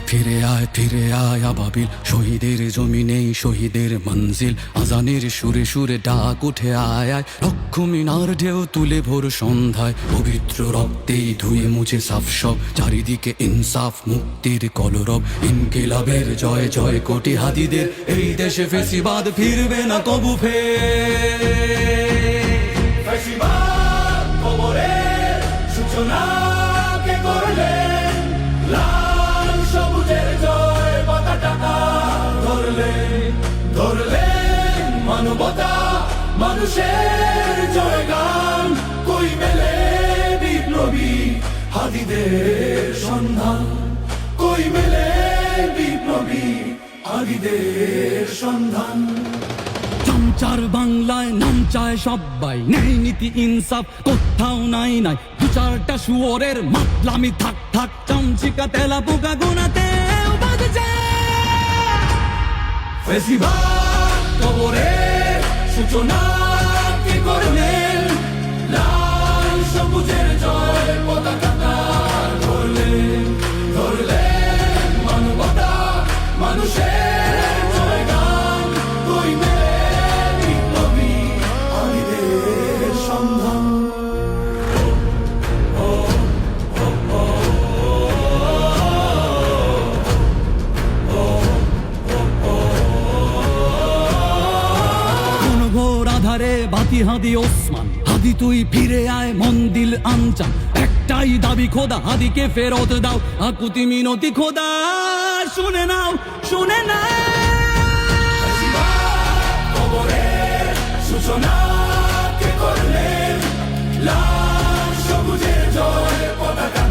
ফিরে আয় আবাবিল, শহীদের জমিনেই শহীদের মঞ্জিল। আজানের সুরে সুরে ডাক উঠে আয় আয়, লক্ষ মিনার ঢেউ তুলে ভোর সন্ধ্যায়। পবিত্র রক্তেই ধুয়ে মুছে সাফ সব, চারিদিকে ইনসাফ মুক্তির কলরব। ইনকিলাবের জয় জয় কোটি হাদিদের, এই দেশে ফেসিবাদ ফিরবে না কবু ফেসিবাদ কবরের সূচনা কে করলেন? লাল সবুজের জয় পতাকা ধরলেন মানবতা মানুষের জয়গান। কই মেলে বিপ্লবী হাদিদের সন্ধান? কই মেলে বিপ্লবী হাদিদের সন্ধান? চামচার বাংলায় নাম চায় সবাই, ন্যায় নীতি ইনসাফ কোথাও নাই নাই। দু চারটা শুয়োরের মাতলামি থাক থাক, চামচিকা তেলা পোকা গোনাতেও বাদ যায়। ফেসিবাদ কবরের সূচনা কে করলেন? লাল সবুজের জয় পতাকা ধরলেন মানবতা মানুষের জয়গান। কই মেলে বিপ্লবী হাদিদের সন্ধান? আধারে বাতি হাদি ওসমান, হাদি তুই ফিরে আয় মন্দিল আনচান। একটাই দাবি খোদা, হাদিকে ফেরত দাও, আকুতি মিনতি খোদা শুনে নাও শুনে নাও। কবরের সূচনা কে করলেন? লাল সবুজের জয় পতাকা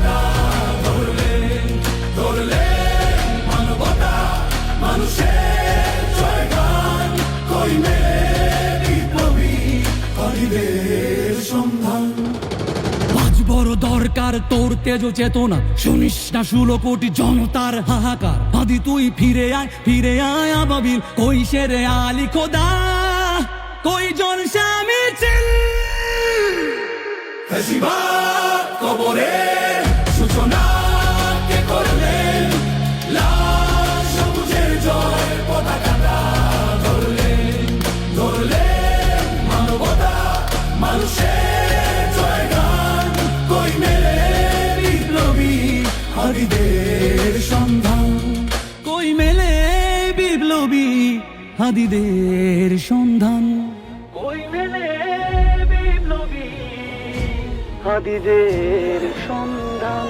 ধরলেন মানবতা মানুষের জয়গান। কই মেলে বিপ্লবী হাদিদের সন্ধান? আজ বড় দরকার তোর তেজ চেতনা, শুনিস না 16 কোটি জনতার হাহাকার। হাদি তুই ফিরে আয় আবাবিল, কই শেরে আলী খোদা, কই জলসা মিছিল। ফেসিবাদ কবরের সূচনা কে করলেন? লাল সবুজের জয় পতাকা ধরলেন মানবতা মানুষের জয়গান। কই মেলে বিপ্লবী হাদিদের সন্ধান? কই মেলে বিপ্লবী হাদিদের সন্ধান? কই মেলে বিপ্লবী হাদিদের সন্ধান?